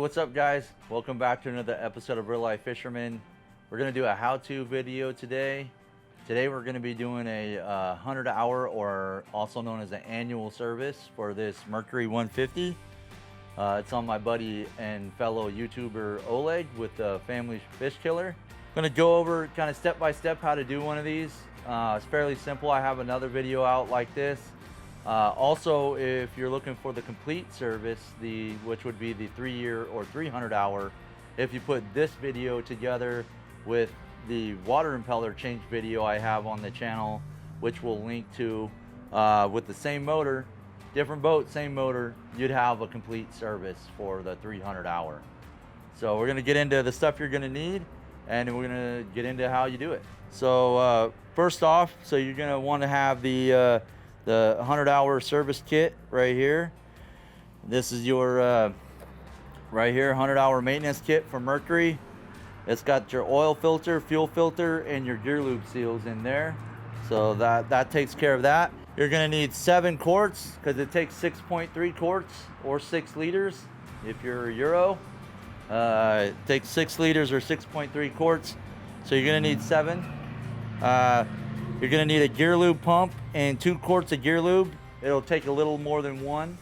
what's up guys? Welcome back to another episode of Real Life Fisherman. We're going to do a how-to video today. Today we're going to be doing a 100-hour, or also known as an annual service for this Mercury 150. It's on my buddy and fellow YouTuber Oleg with the Family Fish Killer. I'm going to go over kind of step by step how to do one of these. It's fairly simple. I have another video out like this. Also, if you're looking for the complete service, which would be the 3-year or 300-hour, if you put this video together with the water impeller change video I have on the channel, which we'll link to, with the same motor, different boat, same motor, you'd have a complete service for the 300-hour. So we're going to get into the stuff you're going to need, and we're going to get into how you do it. So first off, so you're going to want to have the 100-hour service kit right here. This is your right here 100-hour maintenance kit from Mercury. It's got your oil filter, fuel filter, and your gear lube seals in there. So that takes care of that. You're gonna need 7 quarts because it takes 6.3 quarts or 6 liters. If you're a Euro, it takes 6 liters or 6.3 quarts. So you're gonna need 7. You're gonna need a gear lube pump and 2 quarts of gear lube. It'll take a little more than 1.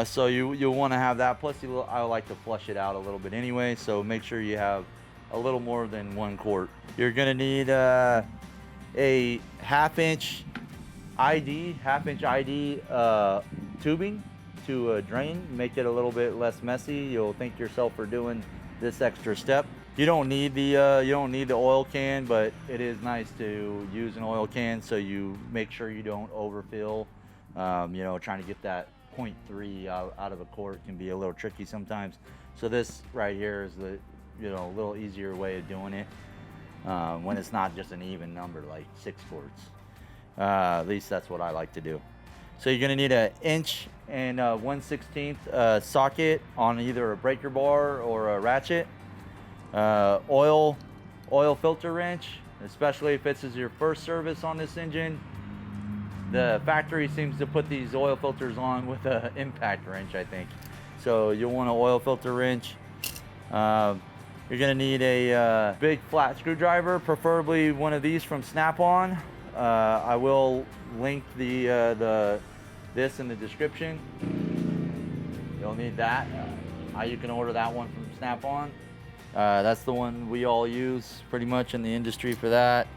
So you'll want to have that. Plus, I like to flush it out a little bit anyway. So make sure you have a little more than 1 quart. You're gonna need a half-inch ID tubing to drain, make it a little bit less messy. You'll thank yourself for doing this extra step. You don't need the oil can, but it is nice to use an oil can so you make sure you don't overfill. Trying to get that 0.3 out of a quart can be a little tricky sometimes. So this right here is the a little easier way of doing it when it's not just an even number like 6 quarts. At least that's what I like to do. So you're gonna need an 1 1/16 socket on either a breaker bar or a ratchet. Oil filter wrench, especially if this is your first service on this engine. The factory seems to put these oil filters on with an impact wrench, I think. So you'll want an oil filter wrench. You're gonna need a big flat screwdriver, preferably one of these from Snap-on. I will link this in the description. You'll need that. You can order that one from Snap-on. That's the one we all use pretty much in the industry for that.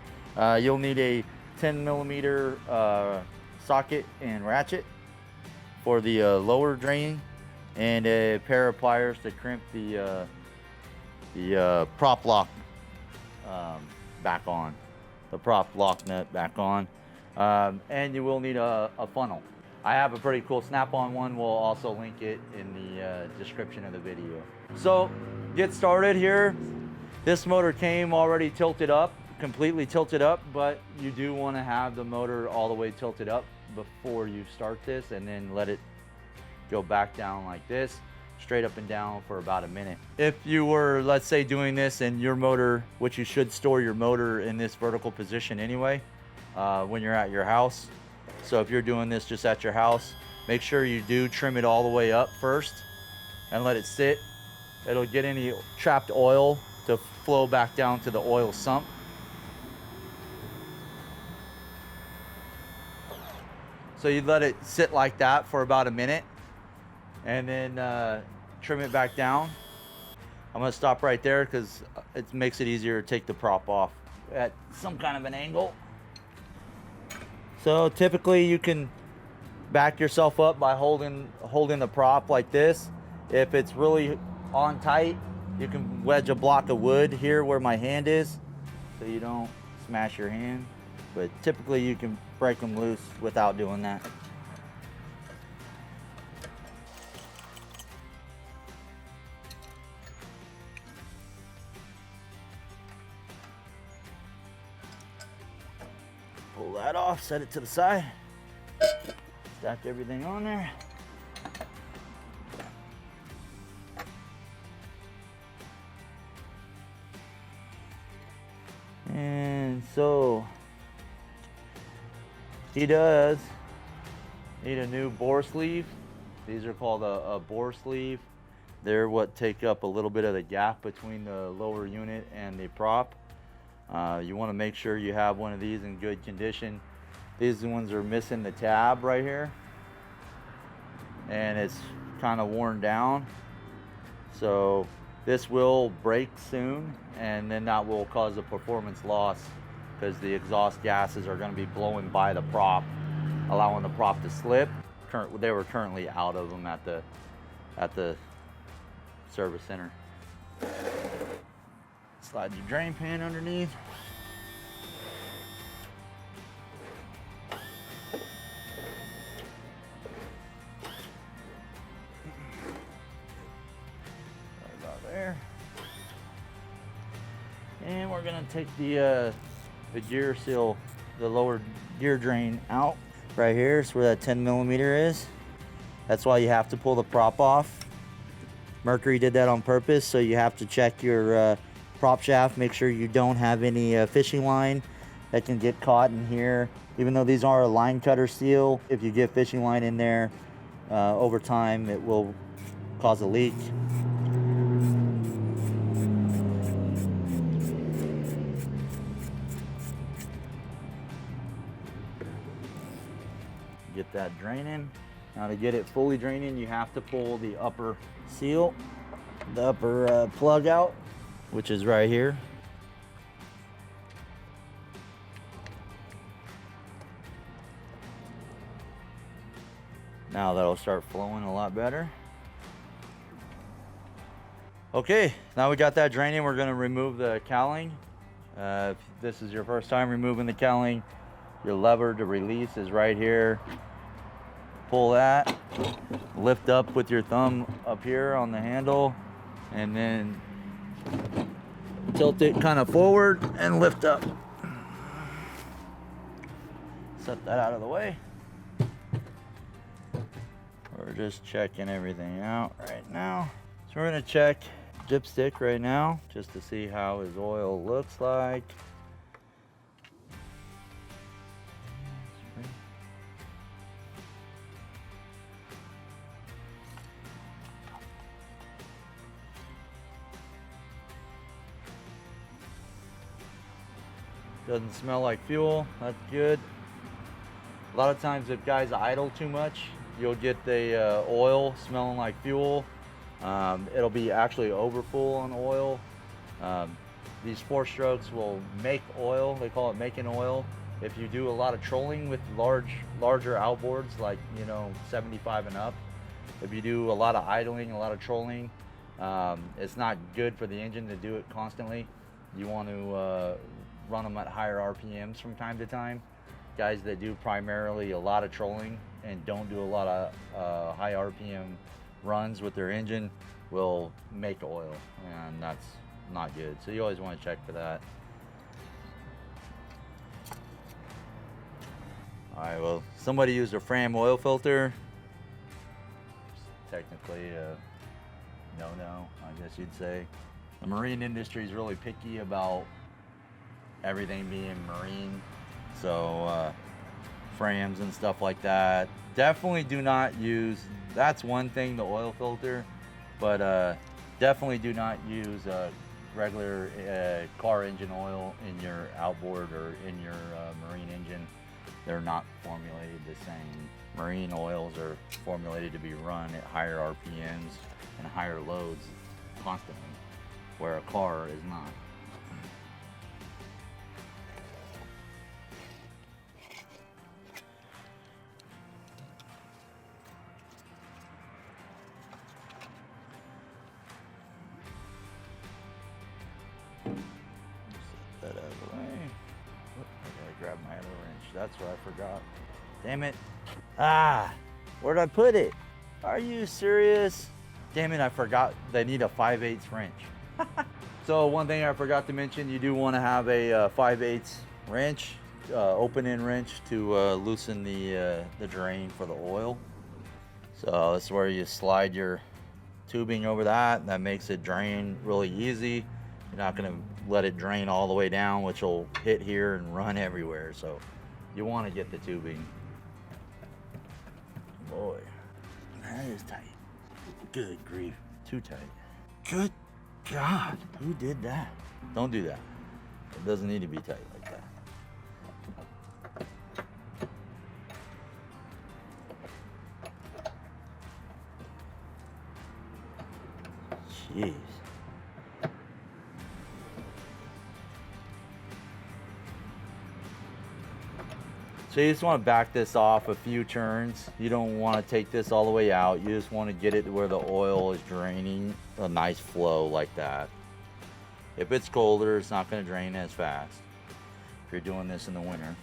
You'll need a 10mm socket and ratchet for the lower drain, and a pair of pliers to crimp the prop lock back on, the prop lock nut back on. And you will need a funnel. I have a pretty cool Snap-on one. We'll also link it in the description of the video. So get started here. This motor came already tilted up, completely tilted up, but you do want to have the motor all the way tilted up before you start this, and then let it go back down like this, straight up and down for about a minute. If you were, let's say, doing this in your motor, which you should store your motor in this vertical position anyway when you're at your house. So if you're doing this just at your house, make sure you do trim it all the way up first and let it sit. It'll get any trapped oil to flow back down to the oil sump. So you let it sit like that for about a minute, and then trim it back down. I'm gonna stop right there because it makes it easier to take the prop off at some kind of an angle. So typically you can back yourself up by holding the prop like this. If it's really on tight, you can wedge a block of wood here where my hand is so you don't smash your hand. But typically you can break them loose without doing that. Pull that off, set it to the side. Stack everything on there. And so he does need a new bore sleeve. These are called a bore sleeve. They're what take up a little bit of the gap between the lower unit and the prop. You want to make sure you have one of these in good condition. These ones are missing the tab right here, and it's kind of worn down. So this will break soon, and then that will cause a performance loss because the exhaust gases are going to be blowing by the prop, allowing the prop to slip. They were currently out of them at the service center. Slide your drain pan underneath. Right about there. And we're gonna take the gear seal, the lower gear drain out right here. It's where that 10mm is. That's why you have to pull the prop off. Mercury did that on purpose, so you have to check your prop shaft, make sure you don't have any fishing line that can get caught in here. Even though these are a line cutter seal, if you get fishing line in there, over time it will cause a leak. Get that draining. Now to get it fully draining, you have to pull the upper seal, the upper plug out, which is right here. Now that'll start flowing a lot better. Okay, now we got that draining, we're gonna remove the cowling. If this is your first time removing the cowling, your lever to release is right here. Pull that, lift up with your thumb up here on the handle, and then tilt it kind of forward and lift up. Set that out of the way. We're just checking everything out right now. So we're gonna check dipstick right now just to see how his oil looks like. Doesn't smell like fuel, that's good. A lot of times if guys idle too much, you'll get the oil smelling like fuel. It'll be actually overfull on oil. These 4-strokes will make oil, they call it making oil. If you do a lot of trolling with larger outboards, like 75 and up, if you do a lot of idling, a lot of trolling, it's not good for the engine to do it constantly. You want to run them at higher RPMs from time to time. Guys that do primarily a lot of trolling and don't do a lot of high RPM runs with their engine will make oil, and that's not good. So you always want to check for that. All right, well, somebody used a Fram oil filter. Technically no, I guess you'd say. The marine industry is really picky about everything being marine, so Frams and stuff like that, definitely do not use. That's one thing, the oil filter, but definitely do not use regular car engine oil in your outboard or in your marine engine. They're not formulated the same. Marine oils are formulated to be run at higher RPMs and higher loads constantly, where a car is not. Set that out of the way. I gotta grab my other wrench. That's what I forgot. Damn it. Ah, where'd I put it? Are you serious? Damn it, I forgot they need a 5/8 wrench. So one thing I forgot to mention, you do want to have a 5/8 wrench, open end wrench, to loosen the drain for the oil. So that's where you slide your tubing over that. That makes it drain really easy. You're not going to let it drain all the way down, which will hit here and run everywhere. So you want to get the tubing. Boy, that is tight. Good grief. too tight. Good God, who did that? Don't do that. It doesn't need to be tight like that. Jeez. So you just want to back this off a few turns. You don't want to take this all the way out. You just want to get it to where the oil is draining a nice flow like that. If it's colder, it's not going to drain as fast if you're doing this in the winter.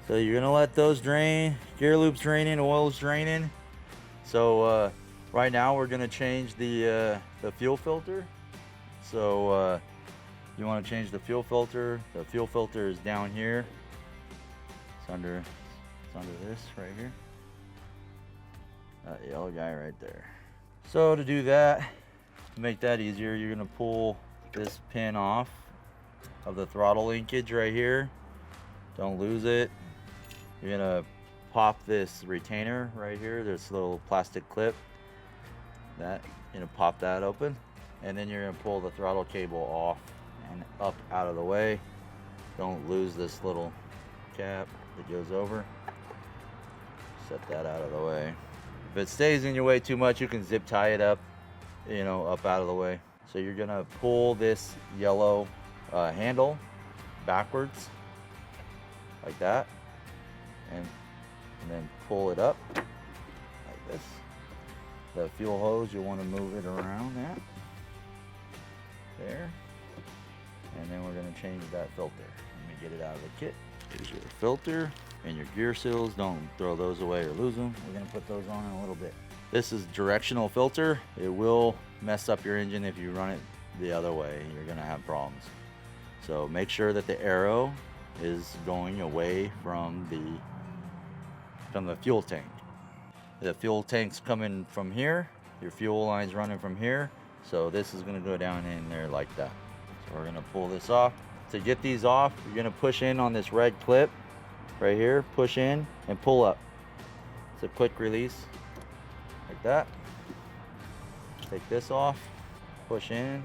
So you're going to let those drain. Gear loop's draining, oil's draining. So right now we're going to change the fuel filter. So you want to change the fuel filter. The fuel filter is down here. It's under this right here. That yellow guy right there. So to do that, to make that easier, you're gonna pull this pin off of the throttle linkage right here. Don't lose it. You're gonna pop this retainer right here, this little plastic clip. You're gonna pop that open, and then you're gonna pull the throttle cable off and up out of the way. Don't lose this little cap that goes over. Set that out of the way. If it stays in your way too much, you can zip tie it up, you know, up out of the way. So you're gonna pull this yellow handle backwards like that, and then pull it up like this. The fuel hose, you want to move it around that there, and then we're gonna change that filter. Let me get it out of the kit. Here's your filter and your gear seals. Don't throw those away or lose them. We're gonna put those on in a little bit. This is directional filter. It will mess up your engine if you run it the other way. You're gonna have problems. So make sure that the arrow is going away from the fuel tank. The fuel tank's coming from here. Your fuel line's running from here. So this is gonna go down in there like that. So we're gonna pull this off. To get these off, you're gonna push in on this red clip right here, push in and pull up. It's a quick release, like that. Take this off, push in,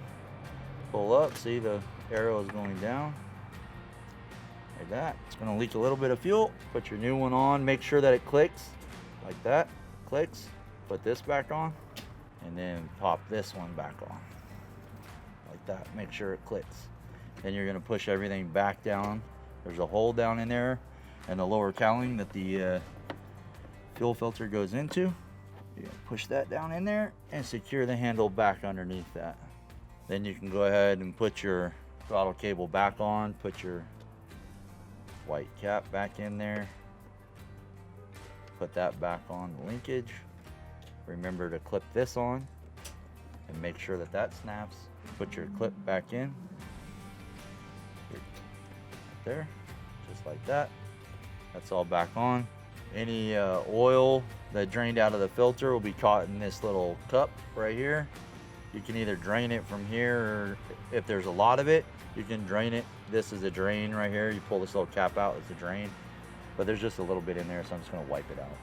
pull up. See, the arrow is going down, like that. It's gonna leak a little bit of fuel. Put your new one on, make sure that it clicks, like that, clicks. Put this back on, and then pop this one back on, like that. Make sure it clicks. Then you're gonna push everything back down. There's a hole down in there and the lower cowling that the fuel filter goes into. You're gonna push that down in there and secure the handle back underneath that. Then you can go ahead and put your throttle cable back on, put your white cap back in there, put that back on the linkage. Remember to clip this on and make sure that that snaps. Put your clip back in. There, just like that. That's all back on. Any oil that drained out of the filter will be caught in this little cup right here. You can either drain it from here, or if there's a lot of it, you can drain it. This is a drain right here. You pull this little cap out, it's a drain. But there's just a little bit in there, so I'm just gonna wipe it out.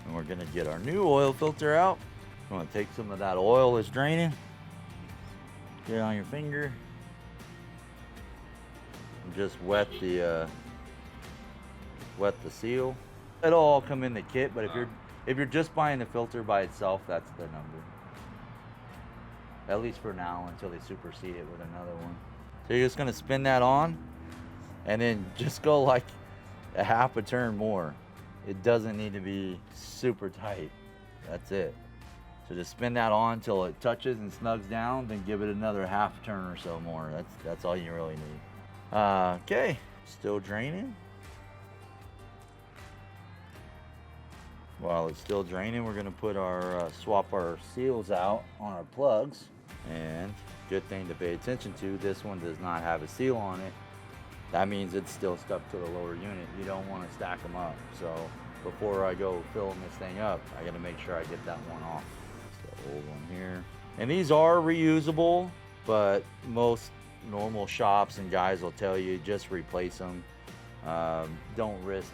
And we're gonna get our new oil filter out. I'm gonna take some of that oil that's draining, get it on your finger, just wet the seal. It'll all come in the kit, but if you're just buying the filter by itself, that's the number. At least for now, until they supersede it with another one. So you're just gonna spin that on, and then just go like a half a turn more. It doesn't need to be super tight. That's it. So just spin that on till it touches and snugs down, then give it another half turn or so more. That's all you really need. Okay, still draining. While it's still draining, we're gonna put our swap our seals out on our plugs. And good thing to pay attention to, this one does not have a seal on it. That means it's still stuck to the lower unit. You don't want to stack them up. So before I go filling this thing up, I gotta make sure I get that one off. It's the old one here. And these are reusable, but most normal shops and guys will tell you just replace them. Don't risk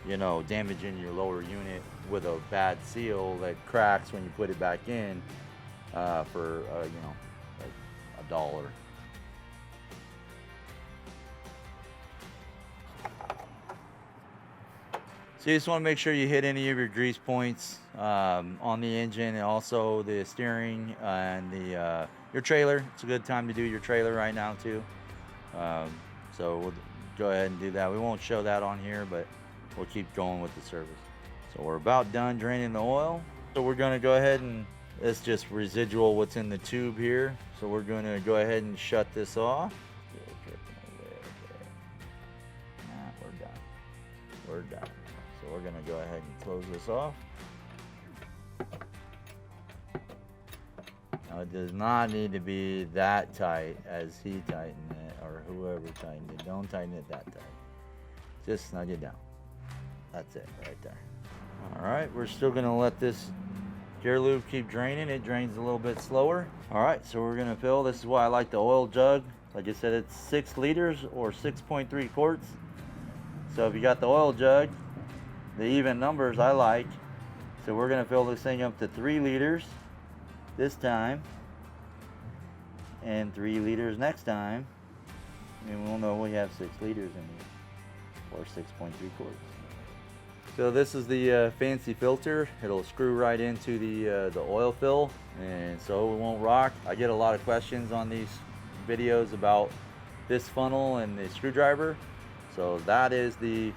you know, damaging your lower unit with a bad seal that cracks when you put it back in for you know, like $1. So you just want to make sure you hit any of your grease points on the engine, and also the steering and the your trailer. It's a good time to do your trailer right now too. So we'll go ahead and do that. We won't show that on here, but we'll keep going with the service. So we're about done draining the oil. So we're going to go ahead and, it's just residual what's in the tube here. So we're going to go ahead and shut this off. We're done. We're done. So we're going to go ahead and close this off. Now it does not need to be that tight as he tightened it, or whoever tightened it. Don't tighten it that tight. Just snug it down. That's it right there. Alright, we're still going to let this gear lube keep draining. It drains a little bit slower. Alright, so we're going to fill. This is why I like the oil jug. Like I said, it's 6 liters or 6.3 quarts. So if you got the oil jug, the even numbers I like. So we're going to fill this thing up to 3 liters this time, and 3 liters next time, and we'll know we have 6 liters in here, or 6.3 quarts. So this is the fancy filter. It'll screw right into the oil fill, and so it won't rock. I get a lot of questions on these videos about this funnel and the screwdriver. So that is the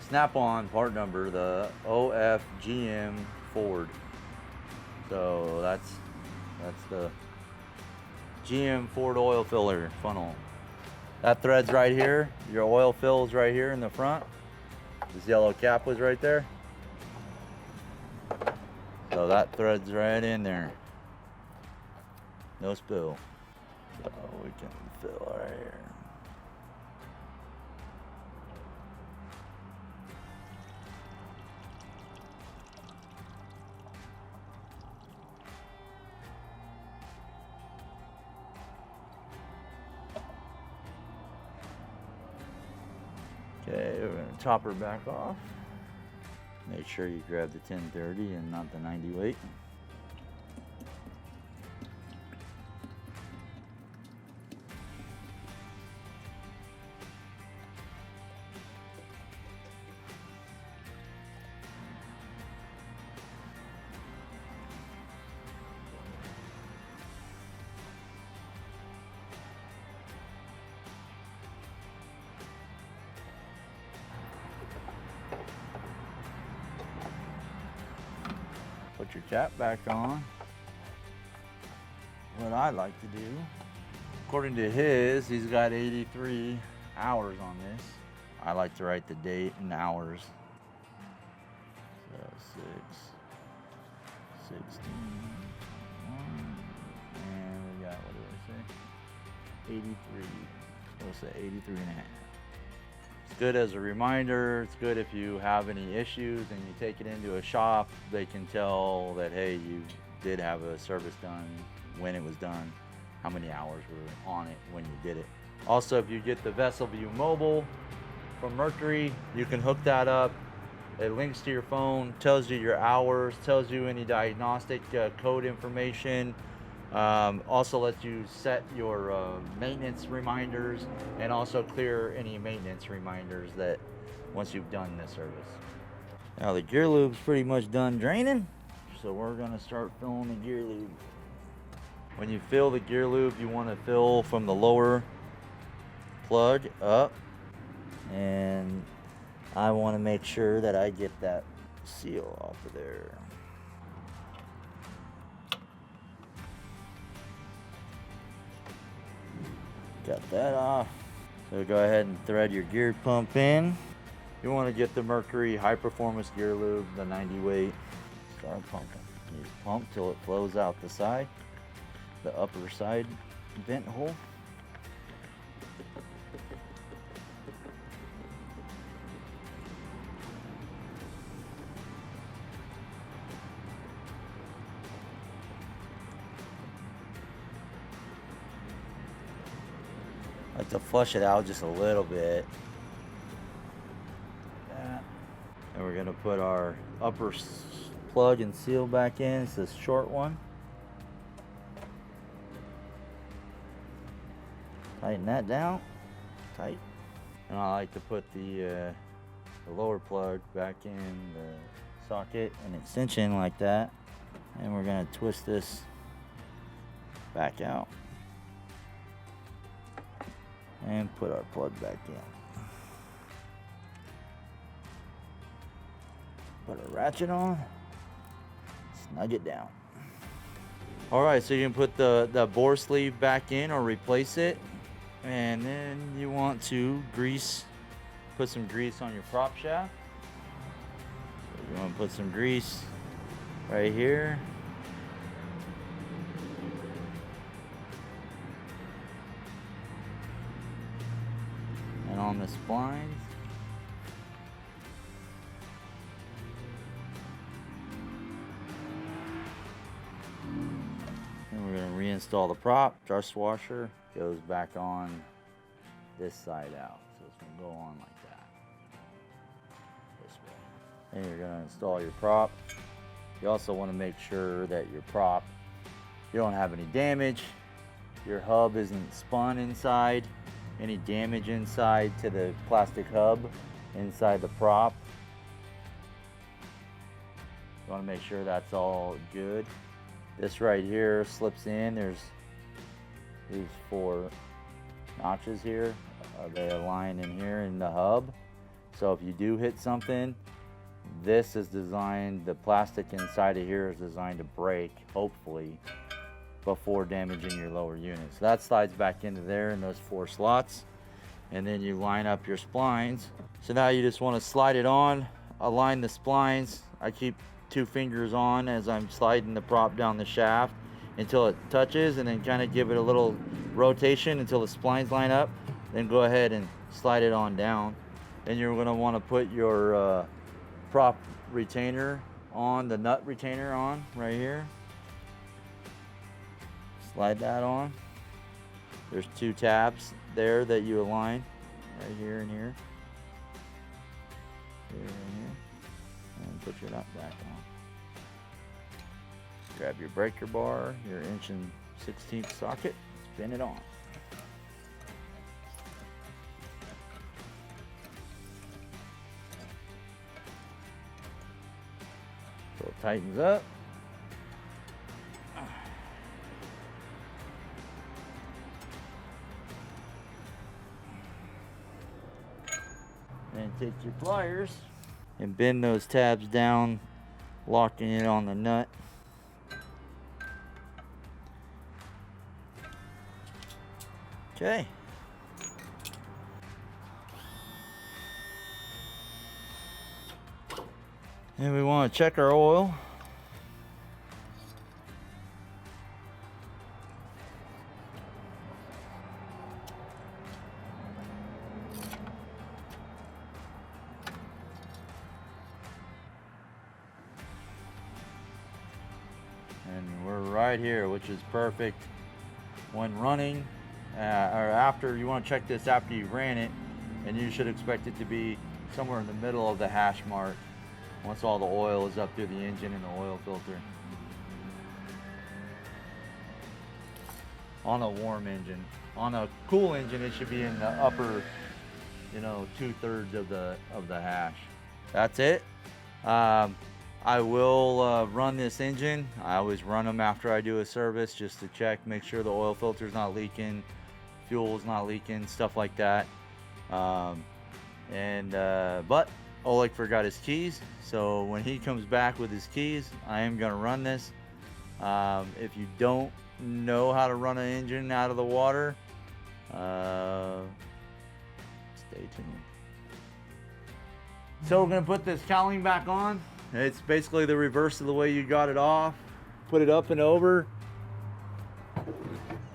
snap-on part number, the OFGM Ford. So that's the GM Ford oil filler funnel. That thread's right here. Your oil fills right here in the front. This yellow cap was right there. So that thread's right in there. No spill. So we can fill right here. Okay, we're going to top her back off. Make sure you grab the 1030 and not the 90 weight. Put your cap back on. What I like to do, according to he's got 83 hours on this. I like to write the date and hours. So 6, 16, 1, and we got, what did I say? 83. We'll say 83 and a half. It's good as a reminder. It's good if you have any issues and you take it into a shop, they can tell that, hey, you did have a service done, when it was done, how many hours were on it when you did it. Also, if you get the Vessel View Mobile from Mercury, you can hook that up. It links to your phone, tells you your hours, tells you any diagnostic code information. Also lets you set your maintenance reminders, and also clear any maintenance reminders that once you've done this service. Now the gear lube's pretty much done draining, so we're gonna start filling the gear lube. When you fill the gear lube, you want to fill from the lower plug up, and I want to make sure that I get that seal off of there. Got that off. So go ahead and thread your gear pump in. You want to get the Mercury High Performance Gear Lube, the 90 weight. Start pumping. You just pump till it flows out the side, the upper side vent hole. I like to flush it out just a little bit. Like that. And we're gonna put our upper plug and seal back in. It's this short one. Tighten that down, tight. And I like to put the lower plug back in the socket and extension like that. And we're gonna twist this back out and put our plug back in. Put a ratchet on, snug it down. All right, so you can put the bore sleeve back in or replace it. And then you want to put some grease on your prop shaft. So you want to put some grease right here. And on the splines. And we're going to reinstall the prop. Thrust washer goes back on this side out. So it's going to go on like that. This way. And you're going to install your prop. You also want to make sure that your prop, you don't have any damage. Your hub isn't spun inside. Any damage inside to the plastic hub inside the prop. You want to make sure that's all good. This right here slips in. There's these 4 notches here. They align in here in the hub. So if you do hit something, this is designed, the plastic inside of here is designed to break, hopefully, before damaging your lower unit. So that slides back into there in those 4 slots. And then you line up your splines. So now you just want to slide it on, align the splines. I keep 2 fingers on as I'm sliding the prop down the shaft until it touches, and then kind of give it a little rotation until the splines line up. Then go ahead and slide it on down. Then you're going to want to put your prop retainer on, the nut retainer on right here. Slide that on. There's 2 tabs there that you align, right here and here. Here and here. And put your nut back on. Grab your breaker bar, your 1 16" socket, spin it on. So it tightens up. Then take your pliers and bend those tabs down, locking it on the nut. Okay. And we want to check our oil. And we're right here, which is perfect when running. Or after, you want to check this after you ran it, and you should expect it to be somewhere in the middle of the hash mark once all the oil is up through the engine and the oil filter. On a warm engine. On a cool engine, it should be in the upper, 2/3 of the hash. That's it. I will run this engine. I always run them after I do a service just to check, make sure the oil filter's not leaking, fuel's not leaking, stuff like that. But Oleg forgot his keys, so when he comes back with his keys, I am going to run this. If you don't know how to run an engine out of the water, stay tuned. So we're going to put this cowling back on. It's basically the reverse of the way you got it off. Put it up and over.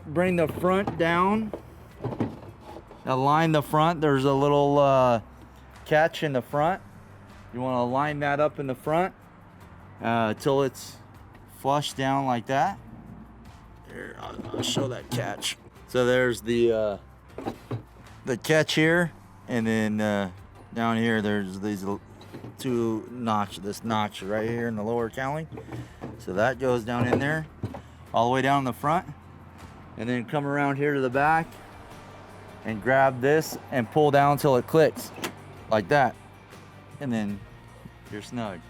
Bring the front down. Align the front. There's a little catch in the front. You want to line that up in the front till it's flush down like that. Here, I'll show that catch. So there's the catch here, and then down here there's these to this notch right here in the lower cowling. So that goes down in there, all the way down the front, and then come around here to the back and grab this and pull down till it clicks like that, and then you're snug.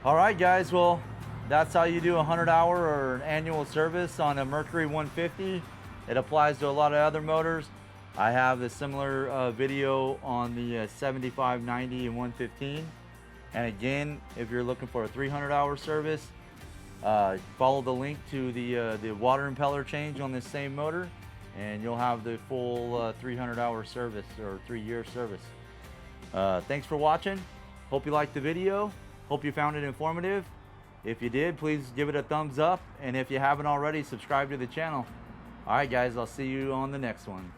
All right, guys, well, that's how you do a 100-hour or an annual service on a Mercury 150. It applies to a lot of other motors. I have a similar video on the 75, 90, and 115. And again, if you're looking for a 300-hour service, follow the link to the water impeller change on this same motor, and you'll have the full 300-hour service or 3-year service. Thanks for watching. Hope you liked the video. Hope you found it informative. If you did, please give it a thumbs up. And if you haven't already, subscribe to the channel. All right, guys, I'll see you on the next one.